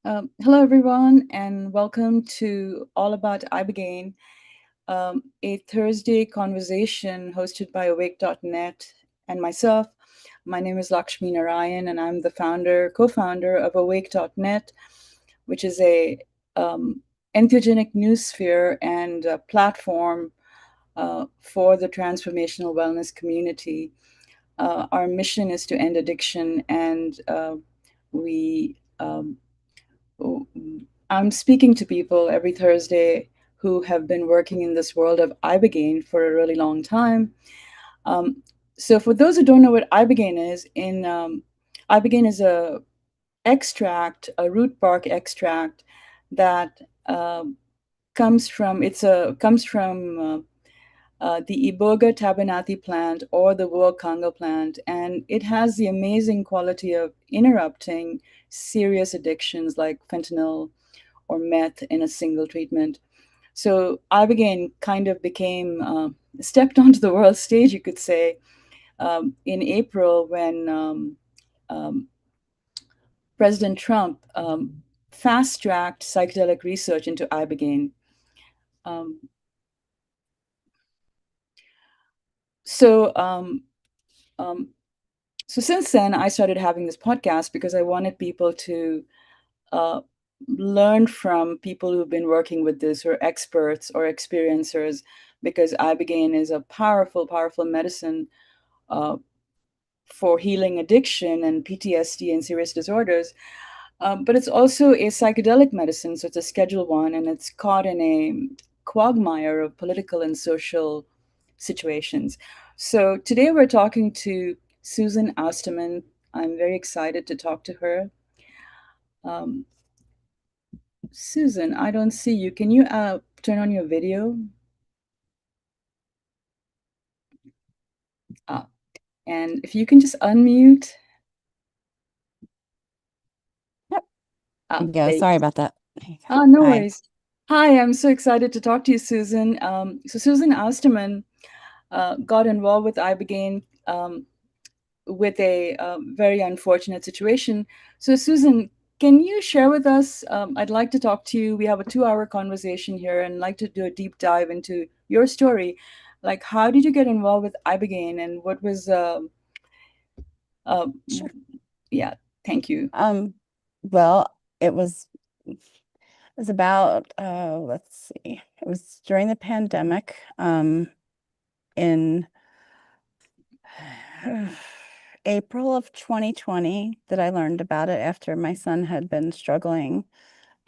Hello, everyone, and welcome to All About Ibogaine, a Thursday conversation hosted by Awake.net and myself. My name is Lakshmi Narayan, and I'm the co-founder of Awake.net, which is a entheogenic news sphere and a platform for the transformational wellness community. Our mission is to end addiction, and we I'm speaking to people every Thursday who have been working in this world of ibogaine for a really long time. Um, so, for those who don't know what ibogaine is, ibogaine is a extract, a root bark extract that comes from the iboga tabernanthe plant or the Voacanga plant, and it has the amazing quality of interrupting serious addictions like fentanyl or meth in a single treatment. So Ibogaine kind of became stepped onto the world stage, you could say, in April when um, President Trump fast-tracked psychedelic research into Ibogaine. Um, so um, um, so since then, I started having this podcast because I wanted people to uh, learn from people who've been working with this, or experts or experiencers, because ibogaine is a powerful, powerful medicine uh, for healing addiction and PTSD and serious disorders. But it's also a psychedelic medicine, so it's a Schedule One, and it's caught in a quagmire of political and social situations. So today we're talking to Susan Ousterman. I'm very excited to talk to her. Um, Susan, I don't see you. Can you turn on your video? Uh, and if you can just unmute. Yep. There you go. There you Sorry go. about that. There you go. No Hi. worries. Hi, I'm so excited to talk to you, Susan. So Susan Ousterman got involved with Ibogaine with a very unfortunate situation. So, Susan, can you share with us? I'd like to talk to you. We have a 2 hour conversation here and like to do a deep dive into your story. Like, how did you get involved with Ibogaine and what was, uh, Sure. yeah, thank you. Um, well, it was about let's see. It was during the pandemic, in April of 2020 that I learned about it after my son had been struggling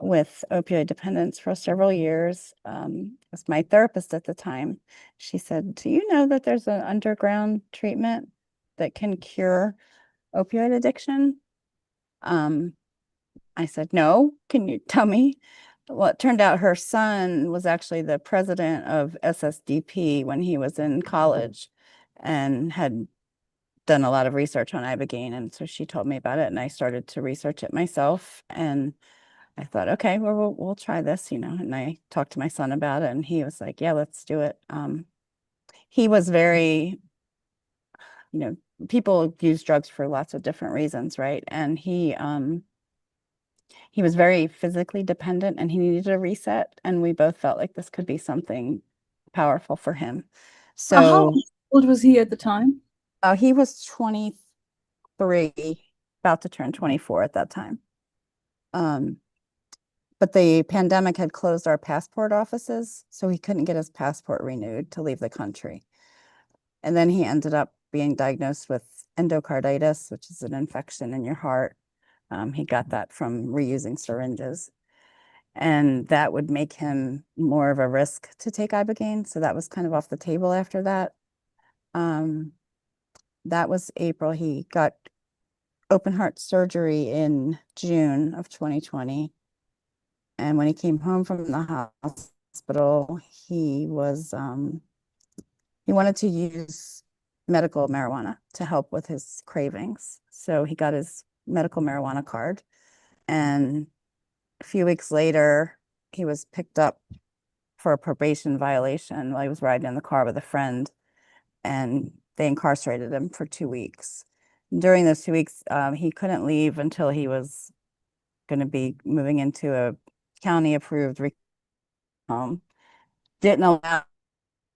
with opioid dependence for several years. It was my therapist at the time. She said, "Do you know that there's an underground treatment that can cure opioid addiction?" Um, I said, "No, can you tell me?" Well, it turned out her son was actually the president of SSDP when he was in college and had done a lot of research on ibogaine. And so she told me about it, and I started to research it myself. And I thought, okay, well, we'll try this, And I talked to my son about it, and he was like, "Yeah, let's do it." He was very, you know, people use drugs for lots of different reasons, right? And he was very physically dependent and he needed a reset. And we both felt like this could be something powerful for him. How So old was he at the time? he was 23, about to turn 24 at that time. Um, but the pandemic had closed our passport offices, so he couldn't get his passport renewed to leave the country. And then he ended up being diagnosed with endocarditis, which is an infection in your heart. He got that from reusing syringes. And that would make him more of a risk to take ibogaine. So that was kind of off the table after that. Um, that was April. He got open heart surgery in June of 2020. And when he came home from the hospital, he wanted to use medical marijuana to help with his cravings. So he got his medical marijuana card. And a few weeks later, he was picked up for a probation violation while he was riding in the car with a friend, and they incarcerated him for 2 weeks. During those 2 weeks, he couldn't leave until he was going to be moving into a county-approved home. Didn't allow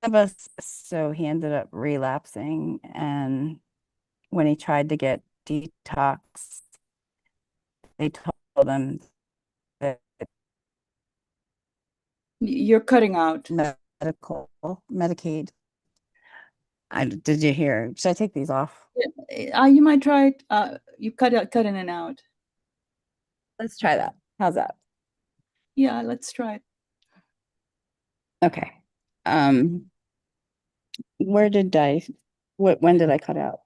of us, so he ended up relapsing. And when he tried to get detox, they told him that You're cutting out. medical Medicaid. Did you hear? Should I take these off? You might try it. You cut in and out. Let's try that. How's that? Yeah, let's try it. Okay. Um, when did I cut out?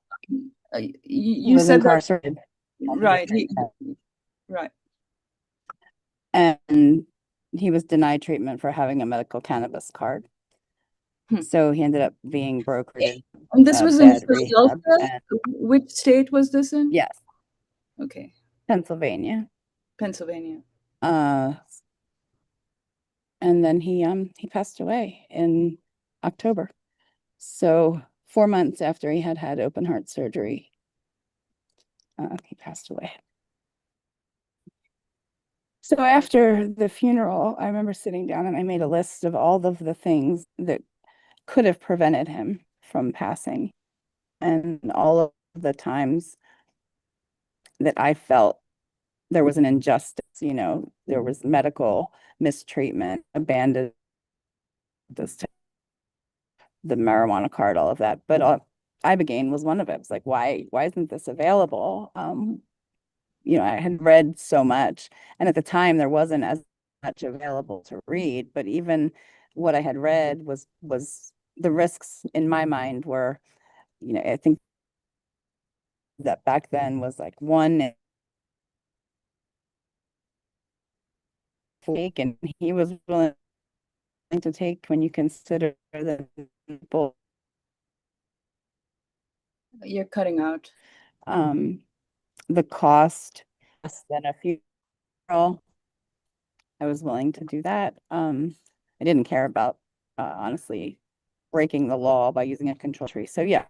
He You was said that incarcerated. right. Right. And he was denied treatment for having a medical cannabis card. Hmm. So he ended up being brokered in And this was in bed rehab. Philadelphia. And Which state was this in? yes, Okay, Pennsylvania. Pennsylvania. Uh, and then he passed away in October. So 4 months after he had open heart surgery, he passed away. So after the funeral, I remember sitting down and I made a list of all of the things that could have prevented him from passing, and all of the times that I felt there was an injustice, there was medical mistreatment, abandoned, this, the marijuana card, all of that. But Ibogaine was one of it. It's like, why isn't this available? I had read so much, and at the time there wasn't as much available to read, but even what I had read was the risks in my mind were, I think that back then was like one week, and he was willing to take when you consider the people, You're cutting out. the cost less than a funeral. I was willing to do that. I didn't care about honestly breaking the law by using a control tree. So yeah,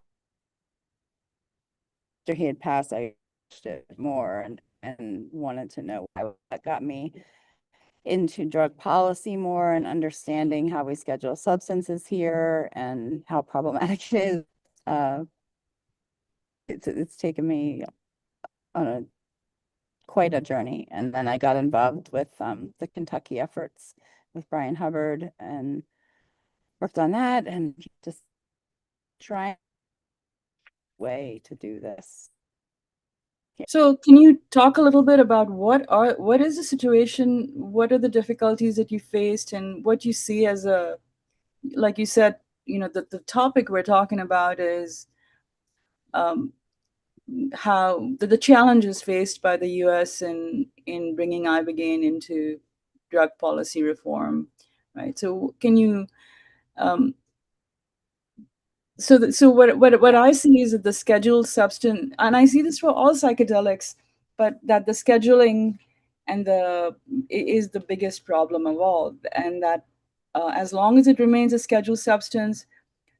after he had passed, I watched it more and wanted to know why. That got me into drug policy more and understanding how we schedule substances here and how problematic it is. It's taken me on quite a journey. And then I got involved with the Kentucky efforts with Brian Hubbard and worked on that and just trying a way to do this. So, can you talk a little bit about what is the situation? What are the difficulties that you faced, and what you see as a, like you said, the topic we're talking about is um, how the challenges faced by the U.S. in bringing ibogaine into drug policy reform, right? So, can you um, so what I see is that the scheduled substance, and I see this for all psychedelics, but that the scheduling and is the biggest problem of all, and that as long as it remains a scheduled substance,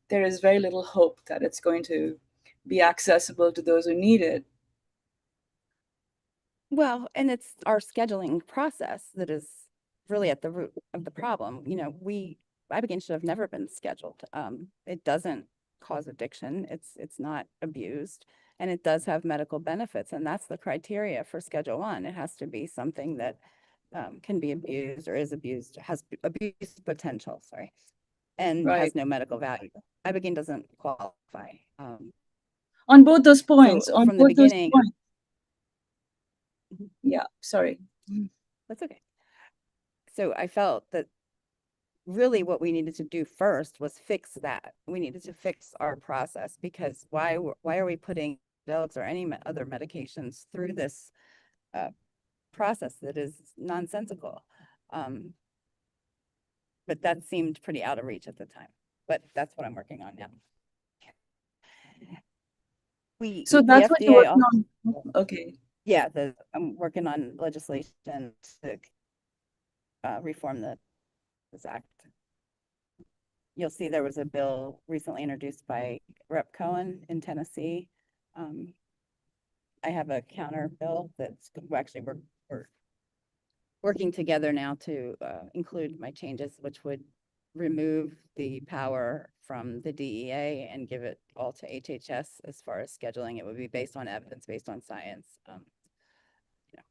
there is very little hope that it's going to be accessible to those who need it. Well, and it's our scheduling process that is really at the root of the problem. Ibogaine should have never been scheduled. It doesn't cause addiction. It's not abused, and it does have medical benefits, and that's the criteria for Schedule 1. It has to be something that can be abused or is abused, has abuse potential, sorry, and Right. has no medical value. Ibogaine doesn't qualify. On both those So points, on from the both those beginning, points. Yeah, sorry. that's okay. So I felt that really what we needed to do first was fix that. We needed to fix our process, because why are we putting psychedelics or any other medications through this uh, process that is nonsensical? But that seemed pretty out of reach at the time. But that's what I'm working on now. So The that's what you're FDA working also, on. Okay. yeah, I'm working on legislation to reform this act. You'll see there was a bill recently introduced by Rep. Cohen in Tennessee. I have a counter bill that's actually we're working together now to include my changes, which would remove the power from the DEA and give it all to HHS as far as scheduling. It would be based on evidence, based on science. You know,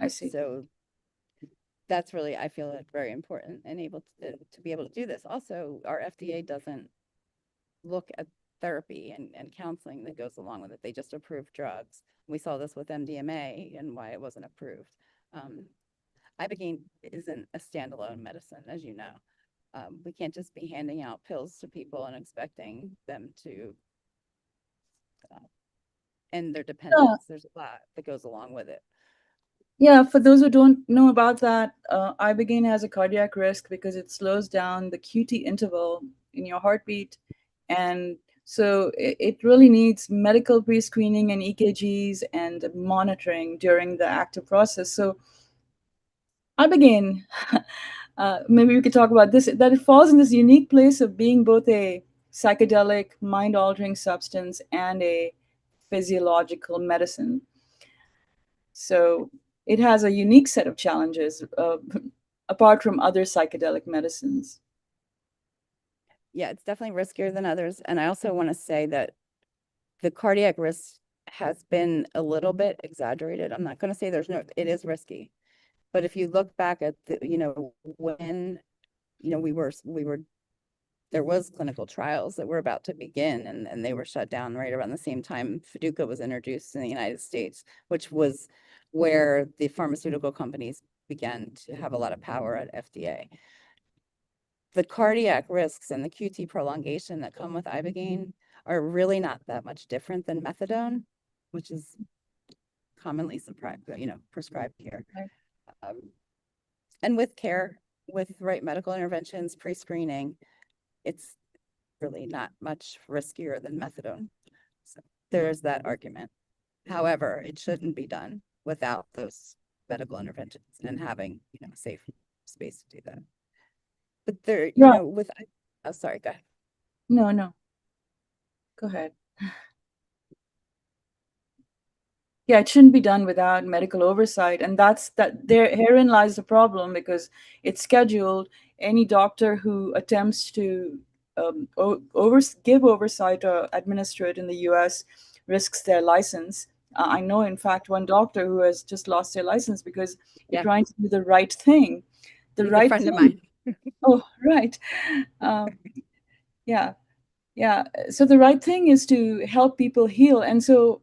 I see. so that's really, I feel it very important and able to be able to do this. Also, our FDA doesn't look at therapy and counseling that goes along with it. They just approve drugs. We saw this with MDMA and why it wasn't approved. Ibogaine isn't a standalone medicine, as you know. We can't just be handing out pills to people and expecting them to end their Yeah. dependence. There's a lot that goes along with it. Yeah, for those who don't know about that, ibogaine has a cardiac risk because it slows down the QT interval in your heartbeat, and so it really needs medical pre-screening and EKGs and monitoring during the active process. So ibogaine, maybe we could talk about this, that it falls in this unique place of being both a psychedelic, mind-altering substance and a physiological medicine. So it has a unique set of challenges apart from other psychedelic medicines. Yeah, it's definitely riskier than others. And I also want to say that the cardiac risk has been a little bit exaggerated. I'm not going to say it is risky. But if you look back at when, there was clinical trials that were about to begin and they were shut down right around the same time Fiduca was introduced in the United States, which was where the pharmaceutical companies began to have a lot of power at FDA. The cardiac risks and the QT prolongation that come with ibogaine are really not that much different than methadone, which is commonly prescribed here. Right. And with care, with right medical interventions, pre-screening, it's really not much riskier than methadone. So there's that argument. However, it shouldn't be done without those medical interventions and having, a safe space to do that. But there, Right. oh, sorry, go ahead. No, no. Go ahead. Yeah, it shouldn't be done without medical oversight, and herein lies the problem because it's scheduled. Any doctor who attempts to give oversight or administer it in the U.S. risks their license. I know, in fact, one doctor who has just lost their license because they're Yeah, trying to do the right thing. The he's a right friend of thing. mine. Oh, right. Um, yeah. Yeah. So the right thing is to help people heal. And so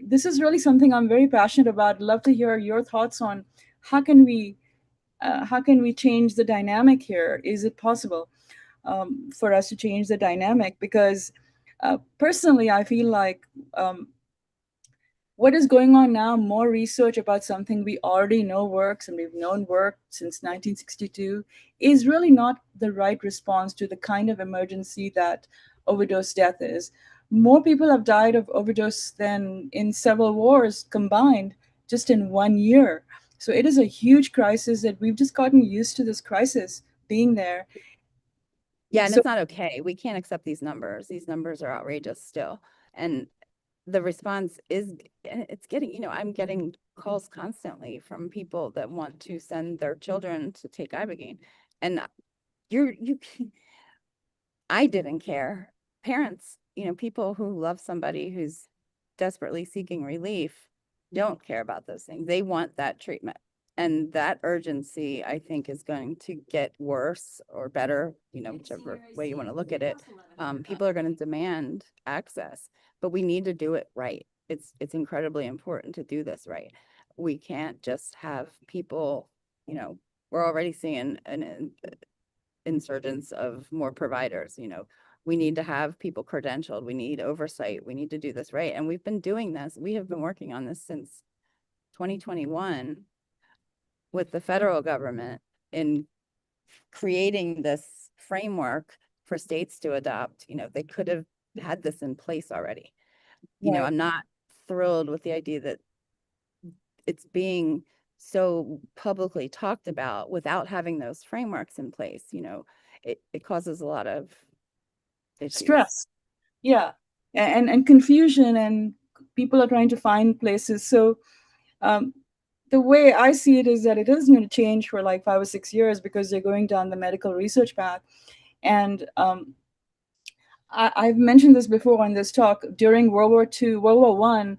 this is really something I'm very passionate about. Love to hear your thoughts on how can we change the dynamic here? Is it possible for us to change the dynamic? Because personally, I feel like what is going on now, more research about something we already know works and we've known worked since 1962, is really not the right response to the kind of emergency that overdose death is. More people have died of overdose than in several wars combined just in 1 year. So it is a huge crisis that we've just gotten used to this crisis being there. Yeah, and So it's not okay. We can't accept these numbers. These numbers are outrageous still. And the response is, it's getting, I'm getting calls constantly from people that want to send their children to take ibogaine. And you I didn't care. Parents, people who love somebody who's desperately seeking relief don't care about those things. They want that treatment. And that urgency, I think, is going to get worse or better, whichever way you want to look at it. People are going to demand access, but we need to do it right. It's incredibly important to do this right. We can't just have people, we're already seeing an insurgence of more providers. We need to have people credentialed. We need oversight. We need to do this right. And we've been doing this. We have been working on this since 2021 with the federal government in creating this framework for states to adopt. They could have had this in place already. right. I'm not thrilled with the idea that it's being so publicly talked about without having those frameworks in place. It causes a lot of issues. Stress. Yeah. And confusion, and people are trying to find places. So um, the way I see it is that it isn't going to change for like 5 or 6 years because they're going down the medical research path. And I've mentioned this before on this talk. During World War II, World War One,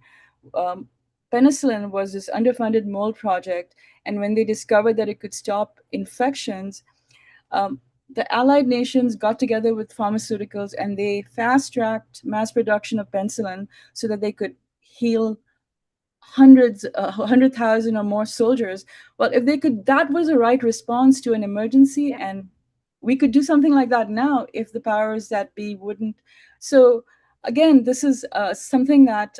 um, penicillin was this underfunded mold project, and when they discovered that it could stop infections, um, the Allied nations got together with pharmaceuticals and they fast tracked mass production of penicillin so that they could heal hundreds, 100,000 or more soldiers. Well, if they could, that was a right response to an emergency, Yeah. and we could do something like that now if the powers that be wouldn't. So again, this is something that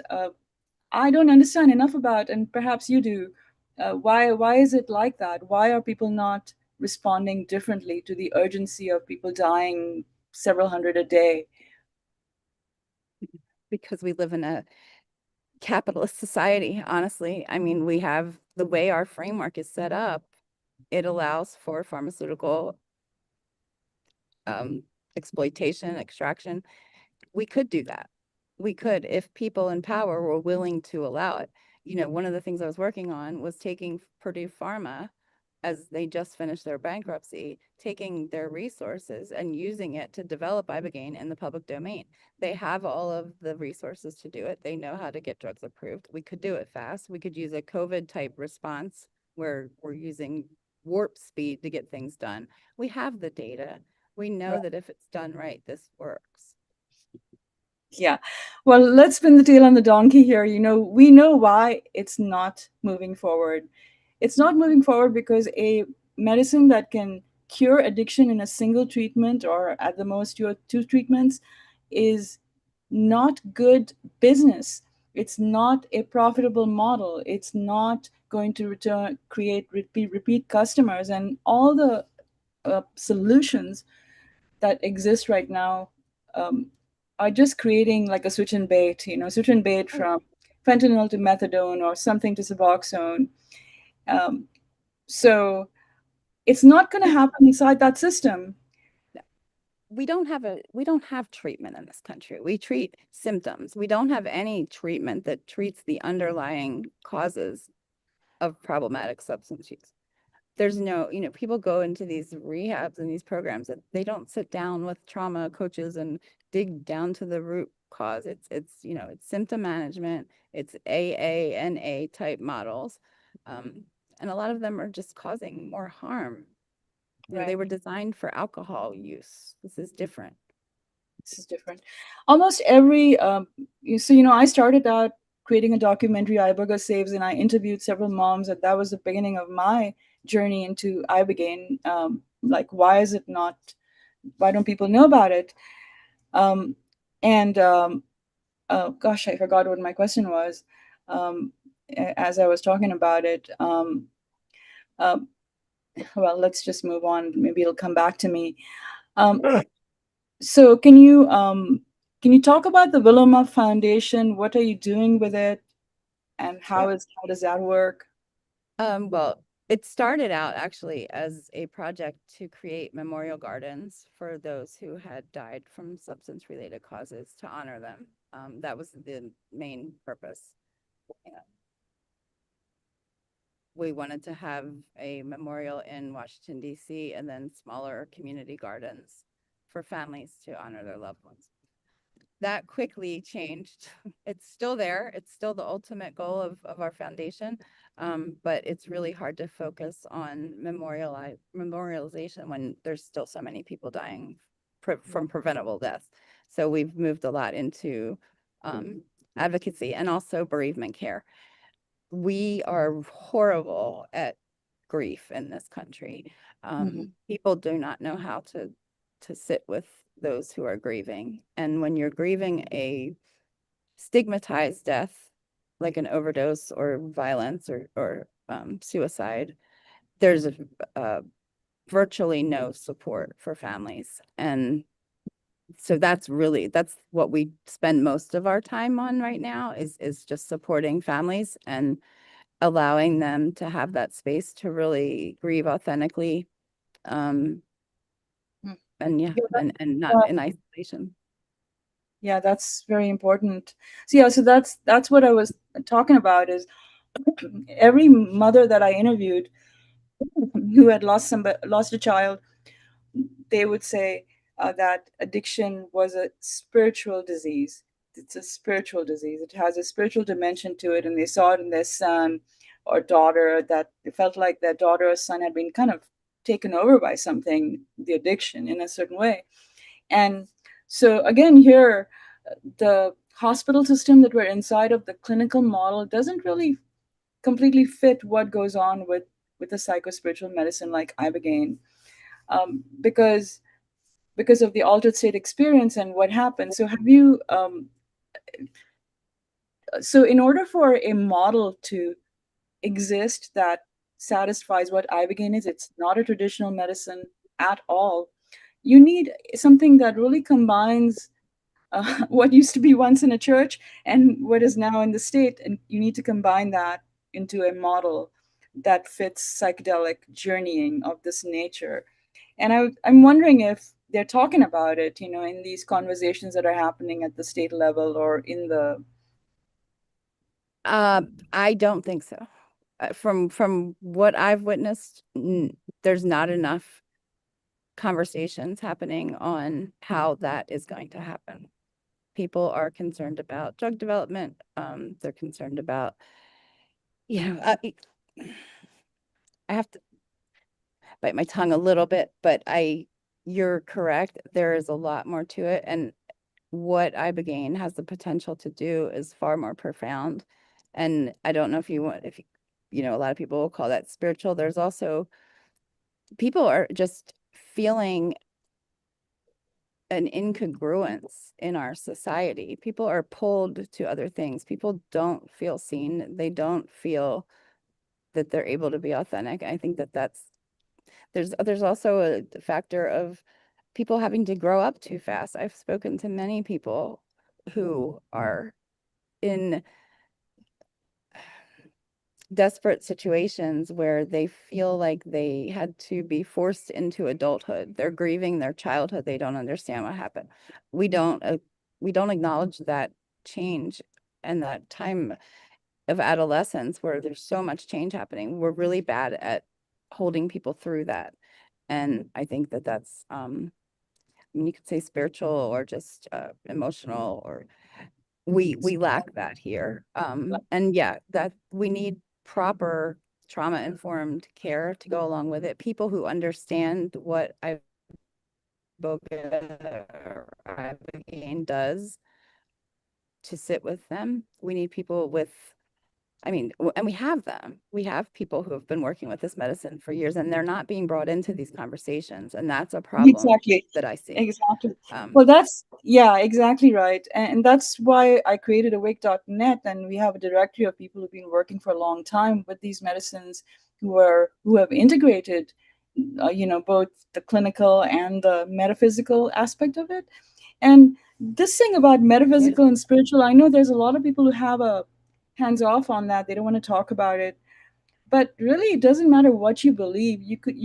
I don't understand enough about, and perhaps you do. Why is it like that? Why are people not responding differently to the urgency of people dying several hundred a day? Because we live in a capitalist society, honestly. I mean, we have the way our framework is set up, it allows for pharmaceutical um, exploitation, extraction. We could do that. We could, if people in power were willing to allow it. You know, one of the things I was working on was taking Purdue Pharma, as they just finished their bankruptcy, taking their resources and using it to develop Ibogaine in the public domain. They have all of the resources to do it. They know how to get drugs approved. We could do it fast. We could use a COVID type response where we're using warp speed to get things done. We have the data. We know that if it's done right, this works. Yeah. Well, let's spin the tail on the donkey here. We know why it's not moving forward. It's not moving forward because a medicine that can cure addiction in a single treatment or at the most two treatments is not good business. It's not a profitable model. It's not going to create repeat customers, and all the solutions that exist right now um, are just creating like a switch and bait, switch and bait Oh, from fentanyl to methadone or something to Suboxone. Um, so it's not going to yeah. happen inside that system. We don't have treatment in this country. We treat symptoms. We don't have any treatment that treats the underlying causes of problematic substance use. There's no, people go into these rehabs and these programs that they don't sit down with trauma coaches and dig down to the root cause. It's symptom management, it's AANA type models. Um, and a lot of them are just causing more harm. They Right. were designed for alcohol use. This is different. This is different. Almost every I started out creating a documentary, Iboga Saves, and I interviewed several moms, and that was the beginning of my journey into Ibogaine. Like, why don't people know about it? Um, and Gosh, I forgot what my question was um, as I was talking about it. Uh, well, let's just move on. Maybe it'll come back to me. Um, so, can you talk about the Willoma Foundation? What are you doing with it, and Sure. how does that work? Well, it started out actually as a project to create memorial gardens for those who had died from substance related causes to honor them. That was the main purpose. Yeah. We wanted to have a memorial in Washington, D.C., and then smaller community gardens for families to honor their loved ones. That quickly changed. It's still there. It's still the ultimate goal of our foundation. But it's really hard to focus on memorialization when there's still so many people dying from preventable death. So we've moved a lot into advocacy and also bereavement care. We are horrible at grief in this country. Mhm. People do not know how to sit with those who are grieving. And when you're grieving a stigmatized death, like an overdose or violence or suicide, there's virtually no support for families. And so that's what we spend most of our time on right now is just supporting families and allowing them to have that space to really grieve authentically. Um, Mm. and yeah, Yeah, and not uh, in isolation. yeah, that's very important. So yeah, so that's what I was talking about is Every mother that I interviewed who had lost a child, they would say that addiction was a spiritual disease. It's a spiritual disease. It has a spiritual dimension to it, and they saw it in their son or daughter, that it felt like their daughter or son had been kind of taken over by something, the addiction in a certain way. And so again, here, the hospital system that we're inside of, the clinical model, doesn't really completely fit what goes on with a psychospiritual medicine like ibogaine, because of the altered state experience and what happened. So have you so in order for a model to exist that satisfies what ibogaine is, it's not a traditional medicine at all. You need something that really combines what used to be once in a church and what is now in the state, and you need to combine that into a model that fits psychedelic journeying of this nature. And I'm wondering if they're talking about it, in these conversations that are happening at the state level or in the. I don't think so. From what I've witnessed, there's not enough conversations happening on how that is going to happen. People are concerned about drug development. They're concerned about, you know, I have to bite my tongue a little bit, but you're correct. There is a lot more to it. And what Ibogaine has the potential to do is far more profound. And I don't know if you want, if a lot of people will call that spiritual. There's also people are just feeling an incongruence in our society. People are pulled to other things. People don't feel seen. They don't feel that they're able to be authentic. I think that there's also a factor of people having to grow up too fast. I've spoken to many people who are in desperate situations where they feel like they had to be forced into adulthood. They're grieving their childhood. They don't understand what happened. We don't uh, we don't acknowledge that change and that time of adolescence where there's so much change happening. We're really bad at holding people through that. And I think that that's I mean, you could say spiritual or just emotional, or we lack that here. And yeah, that we need proper trauma-informed care to go along with it. People who understand what iboga or ibogaine does to sit with them. We need people with, I mean, and we have them. We have people who have been working with this medicine for years, and they're not being brought into these conversations, and that's a problem Exactly. that I see. Exactly. Um, Well, that's, yeah, exactly right. And that's why I created awake.net, and we have a directory of people who've been working for a long time with these medicines, who have integrated both the clinical and the metaphysical aspect of it. And this thing about metaphysical and spiritual, I know there's a lot of people who have a hands off on that. They don't want to talk about it, but really it doesn't matter what you believe. You could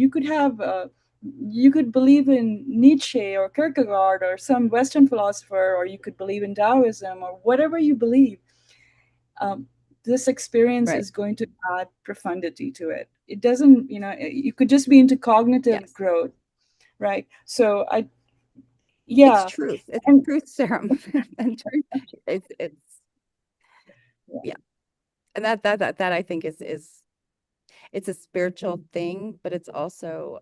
believe in Nietzsche or Kierkegaard or some Western philosopher, or you could believe in Taoism or whatever you believe. um, this experience right. is going to add profundity to it. It doesn't, you could just be into cognitive Yes. growth, right? So It's yeah. truth. It's And truth serum. And it's yeah. And that I think is it's a spiritual thing, but it's also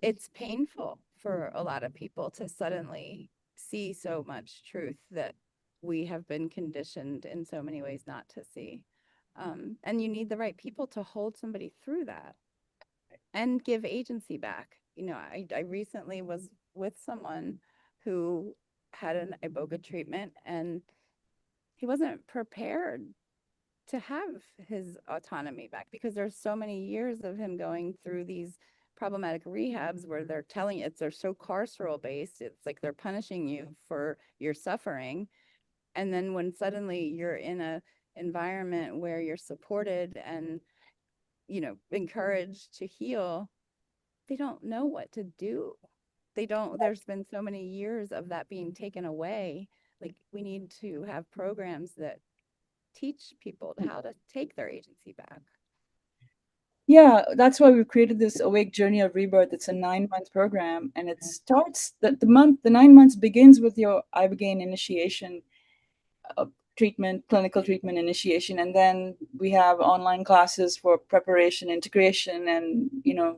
it's painful for a lot of people to suddenly see so much truth that we have been conditioned in so many ways not to see. And you need the right people to hold somebody through that and give agency back. I recently was with someone who had an iboga treatment, and he wasn't prepared to have his autonomy back because there's so many years of him going through these problematic rehabs where they're telling they're so carceral based. It's like they're punishing you for your suffering. And then when suddenly you're in a environment where you're supported and encouraged to heal, they don't know what to do. They don't, there's been so many years of that being taken away. Like we need to have programs that teach people how to take their agency back. Yeah, that's why we've created this Awake Journey of Rebirth. It's a 9 month program, and it starts the 9 months begins with your Ibogaine initiation, uh, treatment, clinical treatment initiation, and then we have online classes for preparation, integration, and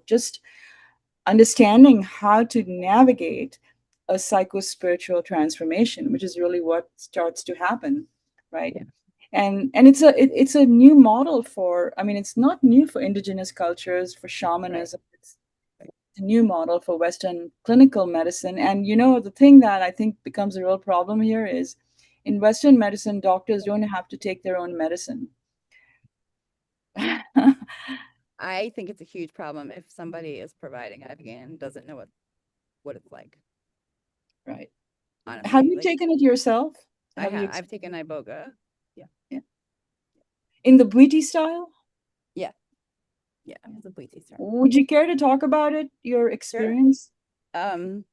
just understanding how to navigate a psycho-spiritual transformation, which is really what starts to happen, right? Yeah. And it's a new model for, I mean, it's not new for indigenous cultures, for Right. shamanism. It's a new model for Western clinical medicine. And the thing that I think becomes a real problem here is in Western medicine, doctors don't have to take their own medicine. I think it's a huge problem if somebody is providing Ibogaine and doesn't know what it's like, Right. Have honestly. you Like taken it yourself? I Have you have, I've taken Iboga. Yeah. yeah. In the Bwiti style? Yeah. Yeah. It's a bleachy ceremony. Would you care to talk about it, your Sure. experience? Um,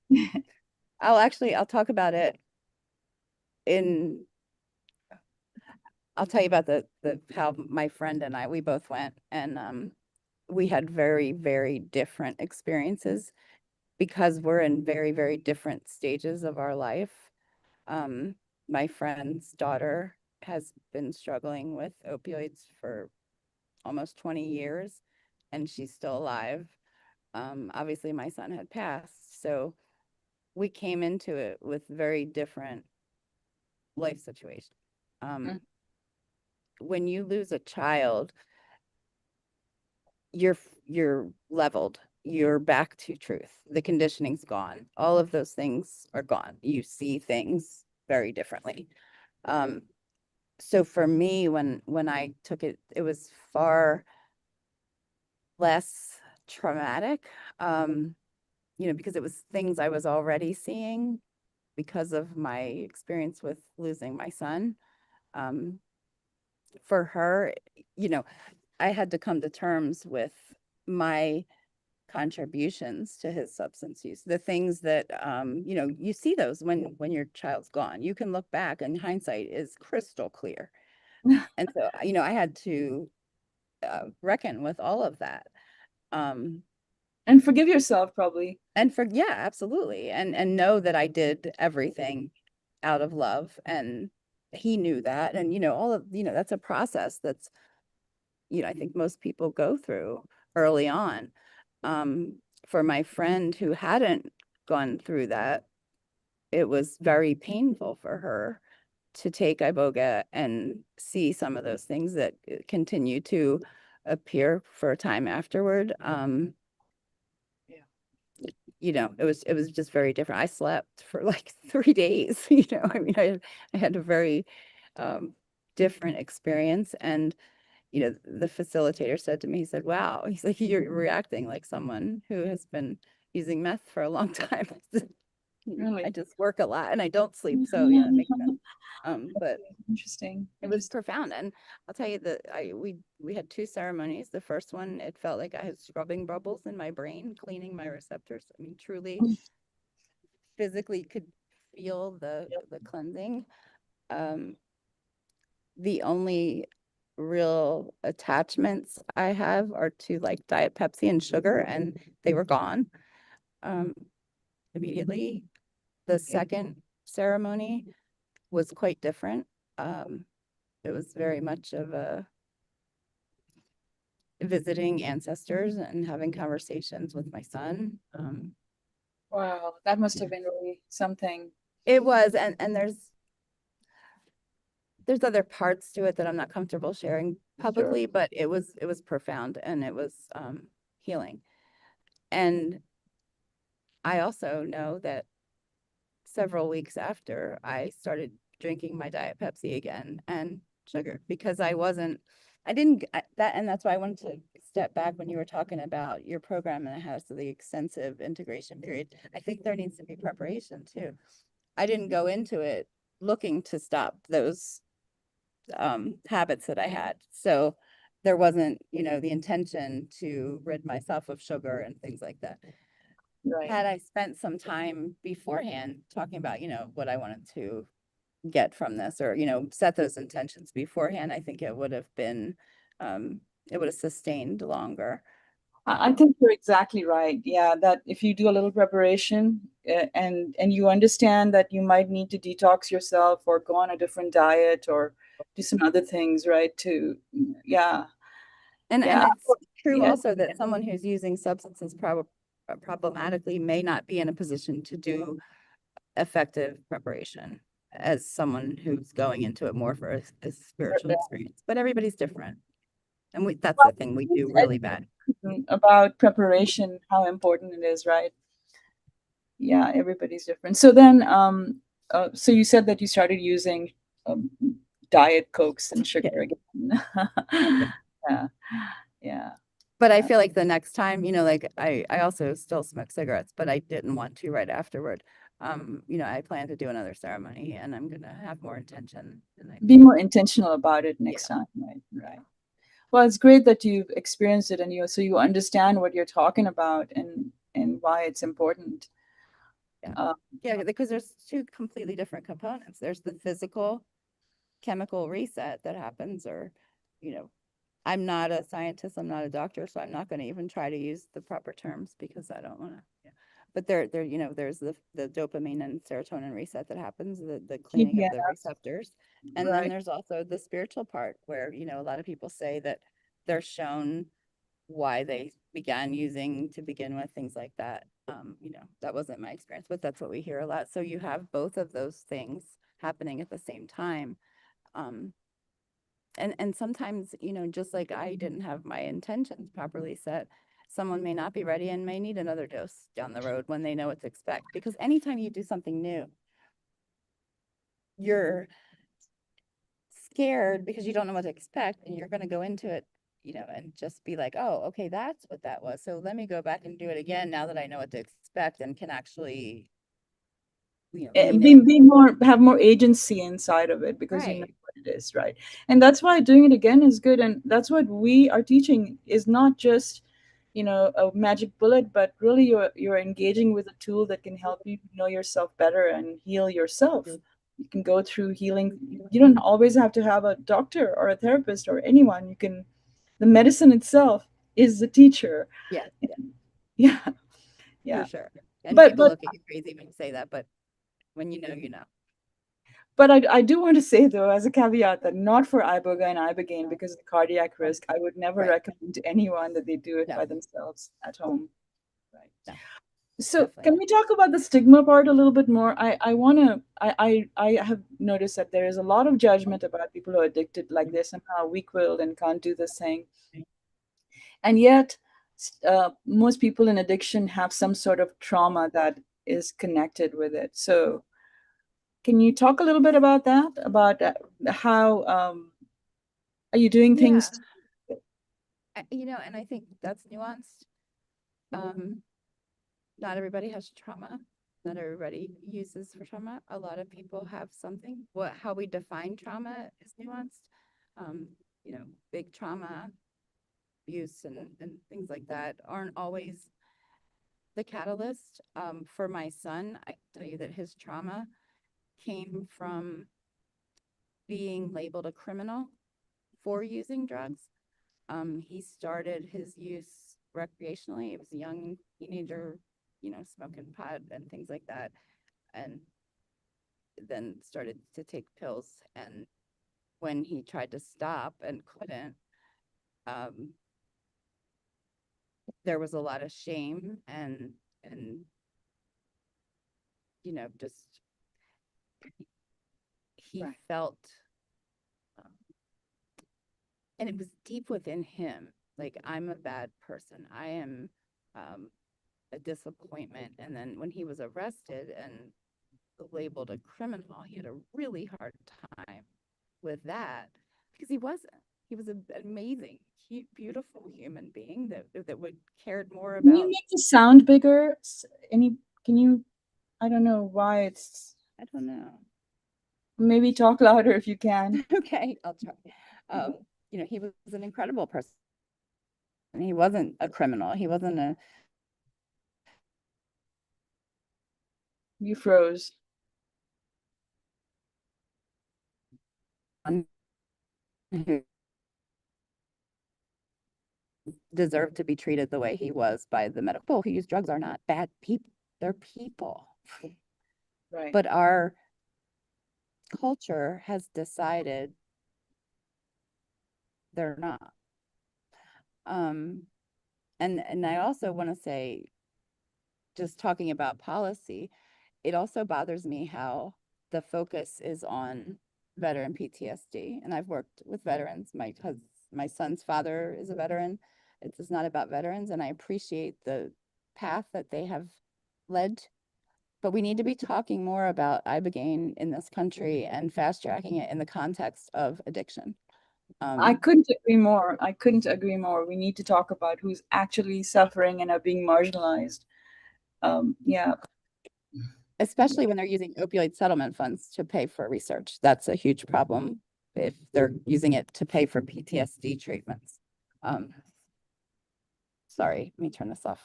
I'll talk about it in I'll tell you about the how my friend and I we both went, and we had very, very different experiences because we're in very, very different stages of our life. Um, my friend's daughter has been struggling with opioids for almost 20 years, and she's still alive. Obviously, my son had passed, so we came into it with very different life situations. Mm, Um, when you lose a child, you're leveled. You're back to truth. The conditioning's gone. All of those things are gone. You see things very differently. Um, so for me, when I took it, it was far less traumatic. Because it was things I was already seeing because of my experience with losing my son. Um, for her, you know, I had to come to terms with my contributions to his substance use, the things that you see those when your child's gone. You can look back and hindsight is crystal clear. And so I had to reckon with all of that. um and forgive yourself, probably. and for yeah, absolutely, and know that I did everything out of love, and he knew that. And all of that's a process that's I think most people go through early on. For my friend who hadn't gone through that, it was very painful for her to take iboga and see some of those things that continue to appear for a time afterward. Yeah. It was just very different. I slept for like 3 days. I mean, I had a very um, different experience. And the facilitator said to me, he said, "Wow," he's like, "You're reacting like someone who has been using meth for a long time." I Really. just work a lot and I don't sleep, so yeah, that makes sense. But Interesting. it was Interesting. profound. And I'll tell you that we had two ceremonies. The first one, it felt like I had scrubbing bubbles in my brain, cleaning my receptors. I mean, truly physically could feel the cleansing. Um, the only real attachments I have are to like Diet Pepsi and sugar, and they were gone um, immediately. The second ceremony was quite different. Um, it was very much of a visiting ancestors and having conversations with my son. Wow, that must have been really something. It was, and there's other parts to it that I'm not comfortable sharing Sure. publicly, but it was profound and it was healing. And I also know that several weeks after I started drinking my Diet Pepsi again and sugar because I didn't that, and that's why I wanted to step back when you were talking about your program and it has the extensive integration period. I think there needs to be preparation too. I didn't go into it looking to stop those habits that I had. So there wasn't, the intention to rid myself of sugar and things like that. Right. Had I spent some time beforehand talking about, what I wanted to get from this, or, set those intentions beforehand, I think it would have sustained longer. I think you're exactly right. Yeah, that if you do a little preparation, and you understand that you might need to detox yourself or go on a different diet or do some other things, right? To yeah, And yeah, it's true yeah, also that someone who's using substances problematically may not be in a position to do effective preparation as someone who's going into it more for a spiritual experience. But everybody's different. And that's the thing we do really bad. about preparation, how important it is, right? Yeah, everybody's different. So then, so you said that you started using um, diet cokes and Yeah. sugar again. Yeah, yeah. But I feel like the next time, like I also still smoke cigarettes, but I didn't want to right afterward. I plan to do another ceremony and I'm gonna have more intention. And I Be think, more intentional about it yeah, next time, right? Right. Well, it's great that you've experienced it and you understand what you're talking about and why it's important. yeah. Uh, Yeah, because there's two completely different components. There's the physical chemical reset that happens, or, you know, I'm not a scientist, I'm not a doctor, so I'm not going to even try to use the proper terms because I don't want to. Yeah. But there's the dopamine and serotonin reset that happens, the cleaning yeah, of the receptors. And then right. there's also the spiritual part where, a lot of people say that they're shown why they began using to begin with, things like that. That wasn't my experience, but that's what we hear a lot. So you have both of those things happening at the same time. Um, and sometimes, just like I didn't have my intentions properly set, someone may not be ready and may need another dose down the road when they know what to expect. Because anytime you do something new, you're scared because you don't know what to expect, and you're going to go into it, and just be like, oh, okay, that's what that was. So let me go back and do it again now that I know what to expect and can actually, lean in. Be more, have more agency inside of it because you know Right. what it is, right? And that's why doing it again is good, and that's what we are teaching is not just a magic bullet, but really you're engaging with a tool that can help you know yourself better and heal yourself. You can go through healing. You don't always have to have a doctor or a therapist or anyone. You can, the medicine itself is the teacher. Yeah, Yeah, for yeah. sure. And but people but look at you crazy when you say that, but when you know, you know. But I do want to say, though, as a caveat, that not for iboga and ibogaine because of the cardiac risk. I would never Right. recommend to anyone that they do it by No, themselves at home. Right. no, So, definitely can not. we talk about the stigma part a little bit more? I want to. I have noticed that there is a lot of judgment about people who are addicted, like they're somehow weak-willed and can't do this thing, and yet most people in addiction have some sort of trauma that is connected with it. So, can you talk a little bit about that? About how are you doing Yeah. things? And I think that's nuanced. Um, Not everybody has trauma. Not everybody uses for trauma. A lot of people have something. How we define trauma is nuanced. Um, Big trauma, abuse, and things like that aren't always the catalyst. For my son, I can tell you that his trauma came from being labeled a criminal for using drugs. He started his use recreationally. He was a young teenager, smoking pot and things like that, and then started to take pills. And when he tried to stop and couldn't, um, there was a lot of shame and just he Right. felt, um, and it was deep within him. Like, I'm a bad person. I am um, a disappointment. And then when he was arrested and labeled a criminal, he had a really hard time with that because he wasn't. He was an amazing, beautiful human being that would cared more Can you about. make the sound bigger? Any? Can you? I don't know why it's. I don't know. Maybe talk louder if you can. Okay, I'll try. He was an incredible person. He wasn't a criminal. He wasn't a You froze. who deserved to be treated the way he was by the medical people who use drugs are not bad people. They're people. Right. But our culture has decided they're not. Um, and I also want to say, just talking about policy, it also bothers me how the focus is on veteran PTSD. And I've worked with veterans. My son's father is a veteran. It's not about veterans, and I appreciate the path that they have led. But we need to be talking more about Ibogaine in this country and fast tracking it in the context of addiction. I Um, couldn't agree more. I couldn't agree more. We need to talk about who's actually suffering and are being marginalized. Yeah, Especially when they're using opioid settlement funds to pay for research. That's a huge problem if they're using it to pay for PTSD treatments. Um, sorry, let me turn this off.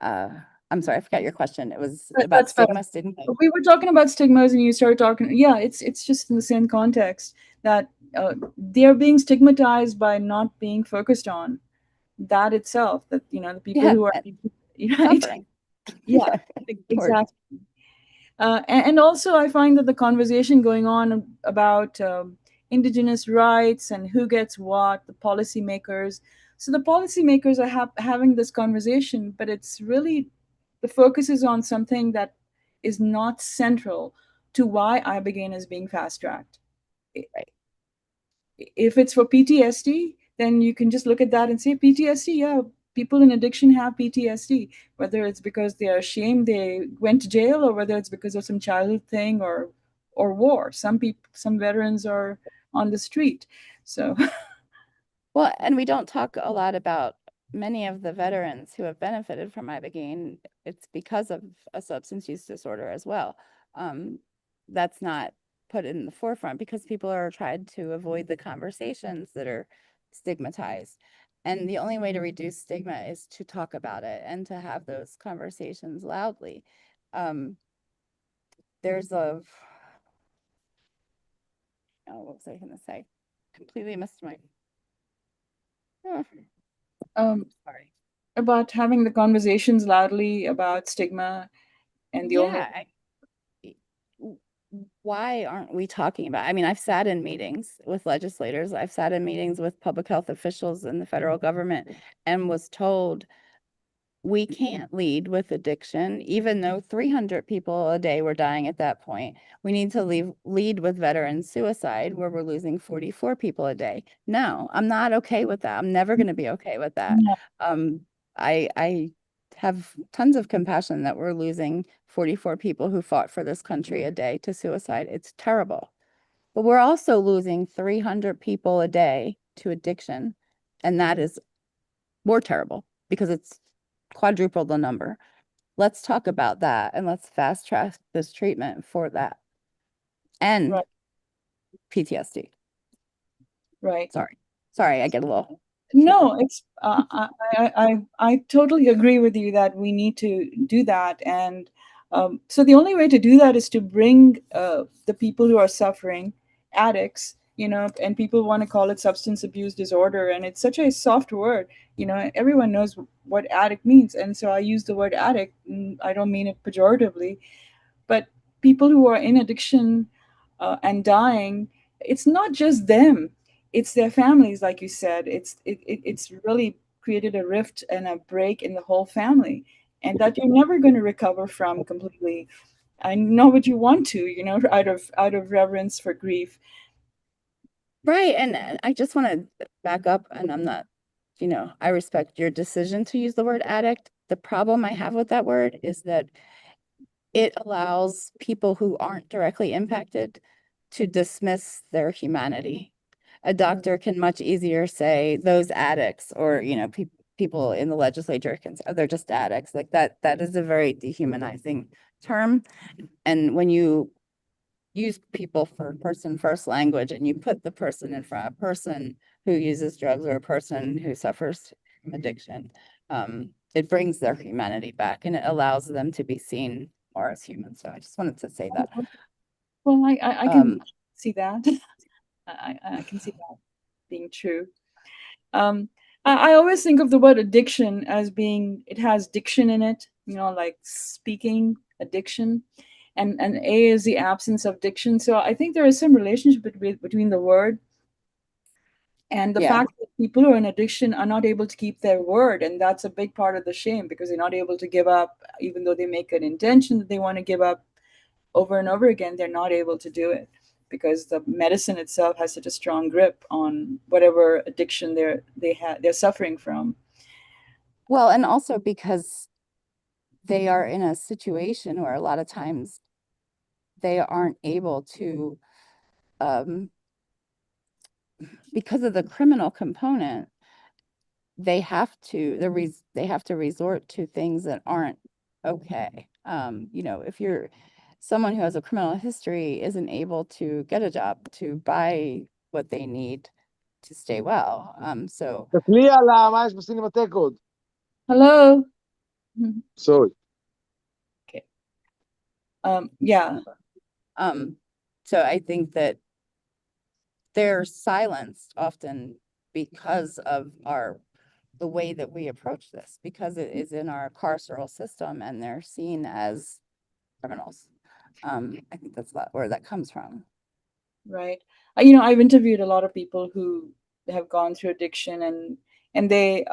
Uh, I'm sorry, I forgot your question. It was about that's better. stigma, stigma. We were talking about stigmas, and you started talking. Yeah, it's just in the same context that they are being stigmatized by not being focused on that itself. That the people Yeah, who are and right. suffering. Yeah, Yeah, ignored. exactly. And also, I find that the conversation going on about indigenous rights and who gets what, the policymakers. So the policymakers are having this conversation, but it's really the focus is on something that is not central to why ibogaine is being fast tracked. Right. If it's for PTSD, then you can just look at that and say PTSD. Yeah, people in addiction have PTSD, whether it's because they are ashamed they went to jail or whether it's because of some childhood thing or war. Some veterans are on the street. So Well, and we don't talk a lot about many of the veterans who have benefited from Ibogaine. It's because of a substance use disorder as well. Um, that's not put in the forefront because people are trying to avoid the conversations that are stigmatized. And the only way to reduce stigma is to talk about it and to have those conversations loudly. Um, there's a, oh, what was I going to say? Completely missed my, oh, um, sorry. about having the conversations loudly about stigma and the only Yeah, why aren't we talking about? I mean, I've sat in meetings with legislators, I've sat in meetings with public health officials in the federal government and was told we can't lead with addiction, even though 300 people a day were dying at that point. We need to lead with veteran suicide, where we're losing 44 people a day. No, I'm not okay with that. I'm never going to be okay with that. no, I have tons of compassion that we're losing 44 people who fought for this country a day to suicide. It's terrible. But we're also losing 300 people a day to addiction, and that is more terrible because it's quadruple the number. Let's talk about that and let's fast track this treatment for that and right, PTSD. right. Sorry. Sorry, I get a little triggered. No, it's I totally agree with you that we need to do that, and so the only way to do that is to bring the people who are suffering, addicts, and people want to call it substance abuse disorder, and it's such a soft word. Everyone knows what addict means, and so I use the word addict. I don't mean it pejoratively, but people who are in addiction and dying, it's not just them, it's their families, like you said. It's really created a rift and a break in the whole family, and that you're never going to recover from completely. I know what you want to, out of reverence for grief. Right. And I just want to back up, and I'm not, I respect your decision to use the word addict. The problem I have with that word is that it allows people who aren't directly impacted to dismiss their humanity. A doctor can much easier say those addicts, or people in the legislature can say, oh, they're just addicts. Like that is a very dehumanizing term. And when you use people for person first language and you put the person in front of a person who uses drugs or a person who suffers from addiction, it brings their humanity back and it allows them to be seen more as human. So I just wanted to say that. Well, I can Um, see that. I can see that being true. Um, I always think of the word addiction as being, it has diction in it, you know, like speaking addiction, and A is the absence of diction. So I think there is some relationship between the word and the yeah. fact that people who are in addiction are not able to keep their word, and that's a big part of the shame because they're not able to give up, even though they make an intention that they want to give up over and over again. They're not able to do it because the medicine itself has such a strong grip on whatever addiction they're suffering from. Well, and also because they are in a situation where a lot of times they aren't able to, um, because of the criminal component, they have to resort to things that aren't okay. You know, if you're someone who has a criminal history isn't able to get a job to buy what they need to stay well. So תסתכלי על מה יש בסינמטק עוד. Hello. Mhm. סורי. Okay. Yeah. um, so I think that they're silenced often because of the way that we approach this, because it is in our carceral system and they're seen as criminals. I think that's where that comes from. Right. You know, I've interviewed a lot of people who have gone through addiction, and they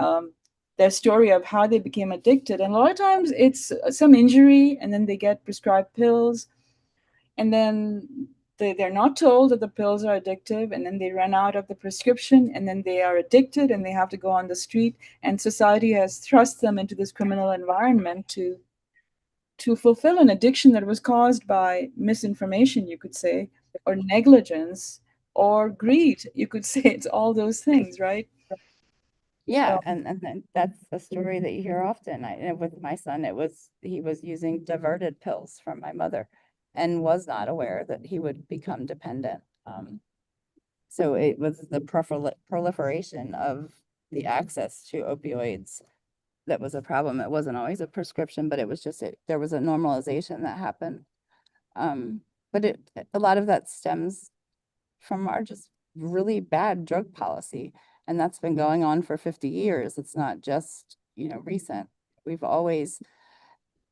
their story of how they became addicted, and a lot of times it's some injury, and then they get prescribed pills, and then they're not told that the pills are addictive, and then they run out of the prescription, and then they are addicted and they have to go on the street, and society has thrust them into this criminal environment to fulfill an addiction that was caused by misinformation, you could say, or negligence, or greed. You could say it's all those things, right? Yeah, So and then that's a story that you hear often. With my son, he was using diverted pills from my mother and was not aware that he would become dependent. So it was the proliferation of the access to opioids that was a problem. It wasn't always a prescription, but it was just there was a normalization that happened. Um, but a lot of that stems from our just really bad drug policy. And that's been going on for 50 years. It's not just, recent. We've always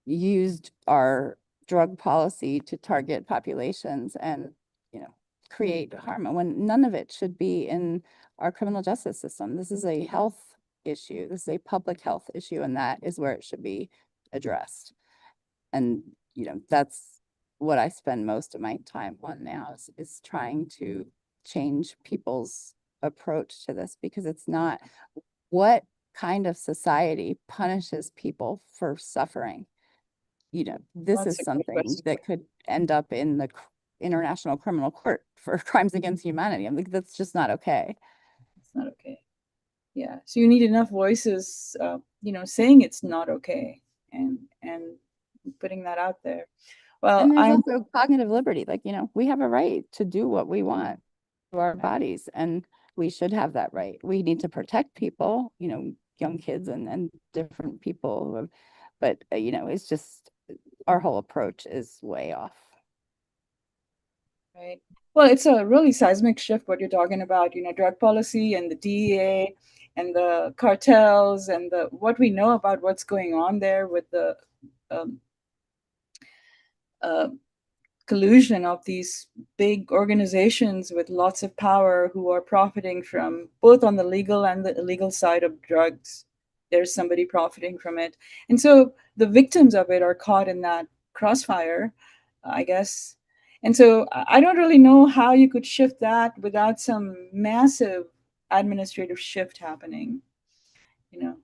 used our drug policy to target populations and, you know, create harm, and when none of it should be in our criminal justice system. This is a health issue. This is a public health issue, and that is where it should be addressed. And, that's what I spend most of my time on now is trying to change people's approach to this, because it's not what kind of society punishes people for suffering. This that's is a great something question. that could end up in the International Criminal Court for crimes against humanity. I'm like, that's just not okay. It's not okay. Yeah. So you need enough voices, saying it's not okay, and putting that out there. Well, And there's I'm also cognitive liberty. Like, we have a right to do what we want to our bodies, and we should have that right. We need to protect people, young kids and different people. But, it's just our whole approach is way off. right. Well, it's a really seismic shift what you're talking about, drug policy and the DEA and the cartels and the what we know about what's going on there with the um, uh, collusion of these big organizations with lots of power who are profiting from both on the legal and the illegal side of drugs. There's somebody profiting from it. And so the victims of it are caught in that crossfire, I guess. And so I don't really know how you could shift that without some massive administrative shift happening, you know.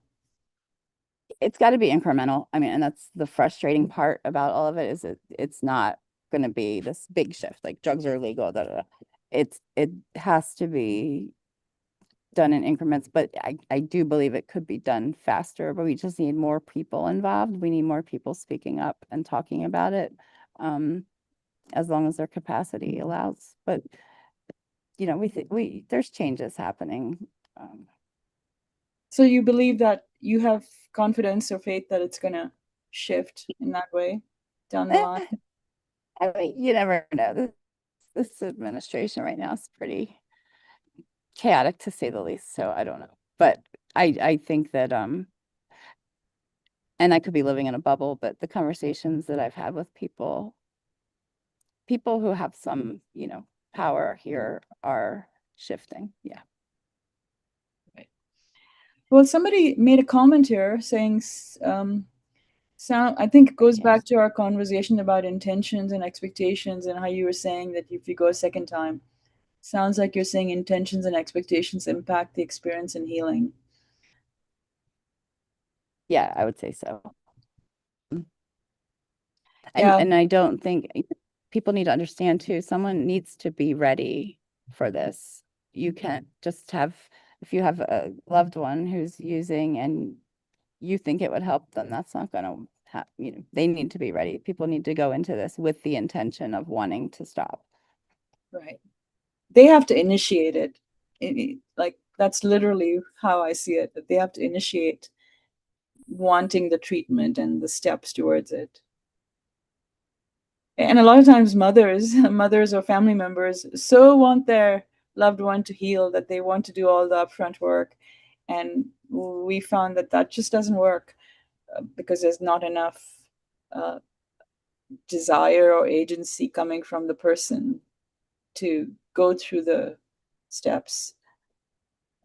It's got to be incremental. I mean, and that's the frustrating part about all of it, is it's not going to be this big shift, like drugs are legal, da, da, da. It has to be done in increments, but I do believe it could be done faster, but we just need more people involved. We need more people speaking up and talking about it, as long as their capacity allows. But, there's changes happening. Um, So you believe that you have confidence or faith that it's going to shift in that way down the line? I mean, you never know. this administration right now is pretty chaotic, to say the least. So I don't know, but I think that and I could be living in a bubble, but the conversations that I've had with people who have some, power here are shifting. Yeah. Well, somebody made a comment here saying, sound. I think it goes Yes. back to our conversation about intentions and expectations, and how you were saying that if you go a second time, sounds like you're saying intentions and expectations impact the experience in healing. Yeah, I would say so. Yeah. And I don't think people need to understand too, someone needs to be ready for this. You can't just have, if you have a loved one who's using and you think it would help them, that's not going to happen. They need to be ready. People need to go into this with the intention of wanting to stop. Right. They have to initiate it. Like, that's literally how I see it, that they have to initiate wanting the treatment and the steps towards it. And a lot of times mothers or family members so want their loved one to heal that they want to do all the upfront work, and we found that that just doesn't work, because there's not enough uh, desire or agency coming from the person to go through the steps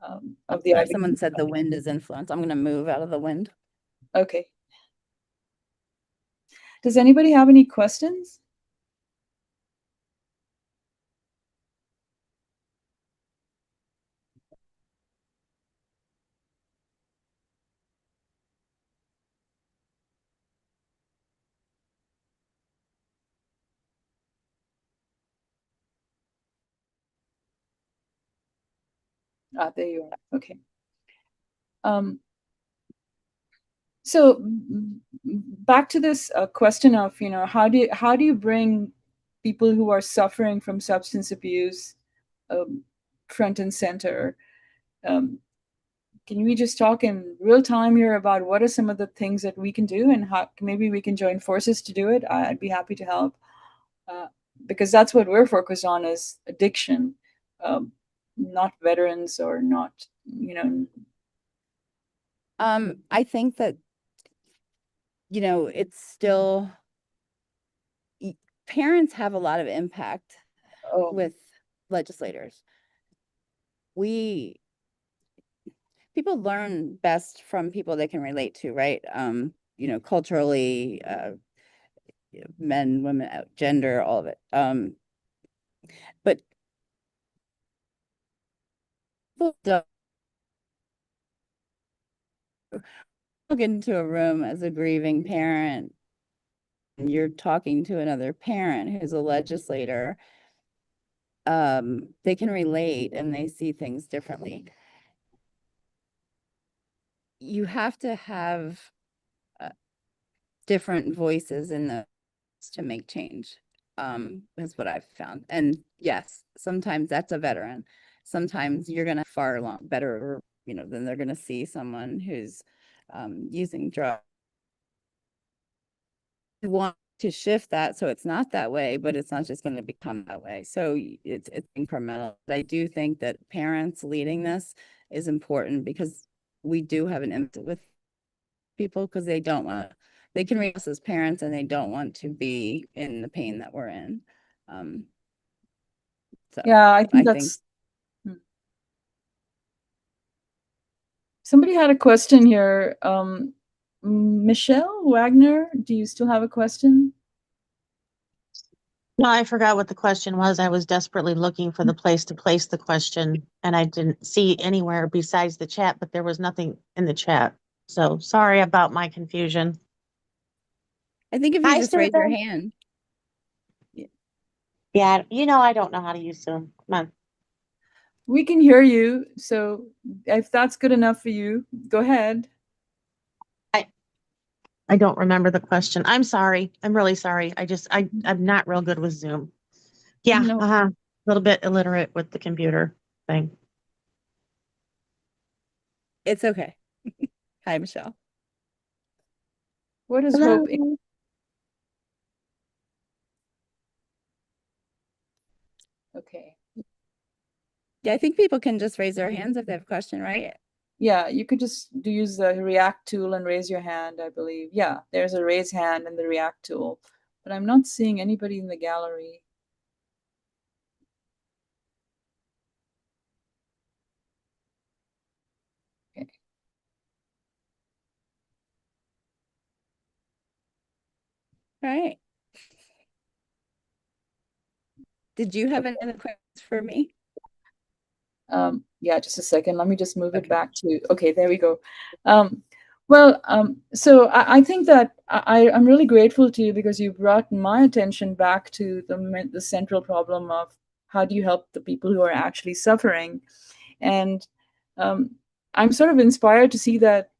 of the Sorry, someone Ibogaine. said the wind is influence. I'm going to move out of the wind. Okay. Does anybody have any questions? Ah, there you are. Okay. Um, so back to this question of, how do you bring people who are suffering from substance abuse um, front and center? Um, can we just talk in real time here about what are some of the things that we can do, and how maybe we can join forces to do it? I'd be happy to help, uh, because that's what we're focused on, is addiction, not veterans, or not, I think that, it's still, parents have a lot of impact oh, with legislators. People learn best from people they can relate to, right? Culturally, men, women, gender, all of it. But people don't look into a room as a grieving parent, and you're talking to another parent who's a legislator. They can relate and they see things differently. You have to have different voices in the to make change. Is what I've found. And yes, sometimes that's a veteran. Sometimes you're gonna far along better, than they're gonna see someone who's using drugs. We want to shift that so it's not that way, but it's not just going to become that way. So it's incremental. I do think that parents leading this is important, because we do have an impact with people, because they can read us as parents and they don't want to be in the pain that we're in. So yeah, I think I think that's. Somebody had a question here. Michelle Wagner, do you still have a question? No, I forgot what the question was. I was desperately looking for the place to place the question, and I didn't see anywhere besides the chat, but there was nothing in the chat. So sorry about my confusion. if you Hi, just raise your Susan. hand. Yeah, I don't know how to use Zoom. Come on. We can hear you, so if that's good enough for you, go ahead. I don't remember the question. I'm sorry. I'm really sorry. I'm not real good with Zoom. Yeah, No. a little bit illiterate with the computer thing. It's okay. Hi, Michelle. What is Hello. hope? Yeah, I think people can just raise their hands if they have a question, right? Yeah, you could just use the React tool and raise your hand, I believe. Yeah, there's a raise hand in the React tool, but I'm not seeing anybody in the gallery. Okay. Right. Did you have any other questions for me? Yeah, just a second. Let me just move it Okay. back to, okay, there we go. So I think that I'm really grateful to you because you brought my attention back to the central problem of how do you help the people who are actually suffering. And um, I'm sort of inspired to see that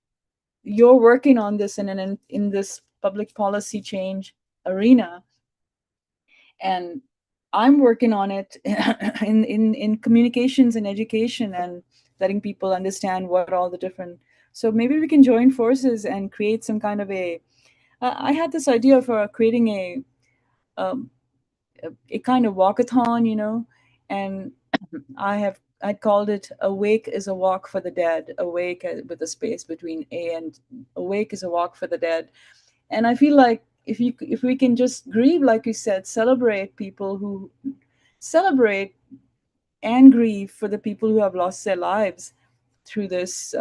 you're working on this in this public policy change arena, and I'm working on it in communications and education and letting people understand what all the different. So maybe we can join forces and create some kind of a. I had this idea for creating um, a kind of walkathon, and I called it "Awake is a Walk for the Dead." Awake with a space between A and Awake is a Walk for the Dead. And I feel like if we can just grieve, like you said, celebrate people who celebrate and grieve for the people who have lost their lives through this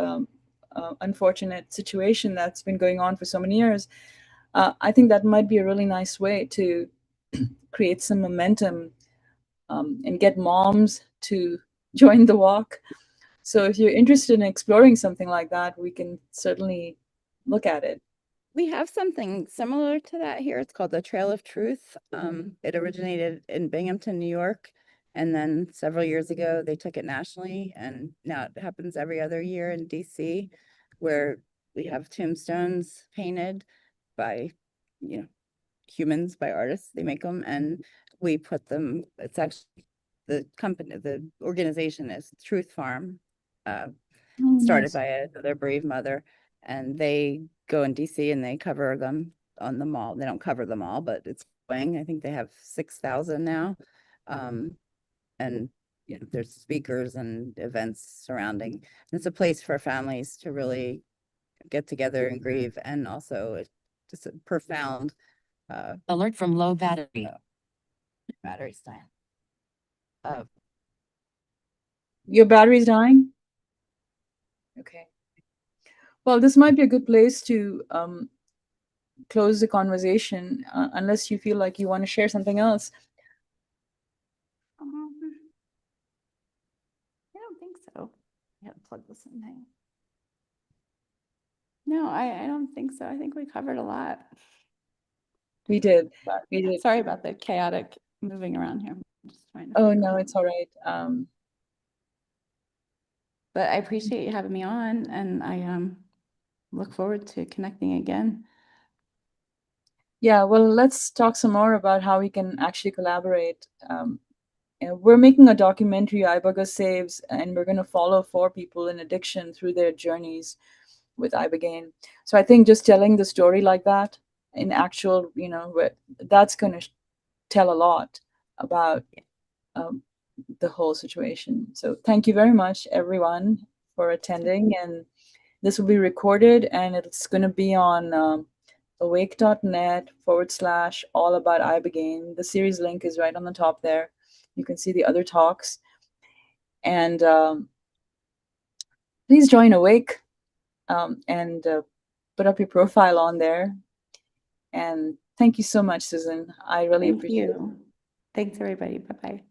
unfortunate situation that's been going on for so many years. I think that might be a really nice way to create some momentum, and get moms to join the walk. So if you're interested in exploring something like that, we can certainly look at it. We have something similar to that here. It's called the Trail of Truth. It originated in Binghamton, New York, and then several years ago they took it nationally, and now it happens every other year in DC, where we have tombstones painted by, humans, by artists. They make them, and we put them. It's actually the organization is Truth Farm, uh, Oh, started nice. by another brave mother, and they go in DC and they cover them on the mall. They don't cover them all, but it's going. I think they have 6,000 now. And there's speakers and events surrounding. It's a place for families to really get together and grieve, and also just a profound Alert from low battery. battery's dying. Uh, Your battery's dying? Okay. Well, this might be a good place to close the conversation, unless you feel like you want to share something else. um, I don't think so. I have to plug this in. Hang on. No, I don't think so. I think we covered a lot. We did. But We did. sorry about the chaotic moving around here. I'm just trying to Oh, figure no, out. it's all right. But I appreciate you having me on, and I look forward to connecting again. Yeah, well, let's talk some more about how we can actually collaborate. We're making a documentary, Iboga Saves, and we're going to follow 4 people in addiction through their journeys with Ibogaine. So I think just telling the story like that in actual, that's going to tell a lot about um, the whole situation. So thank you very much, everyone, for attending. And this will be recorded, and it's going to be on awake.net/all about Ibogaine. The series link is right on the top there. You can see the other talks. And please join Awake, and put up your profile on there. And thank you so much, Susan. I really Thank appreciate it. you. Thanks, everybody. Bye-bye.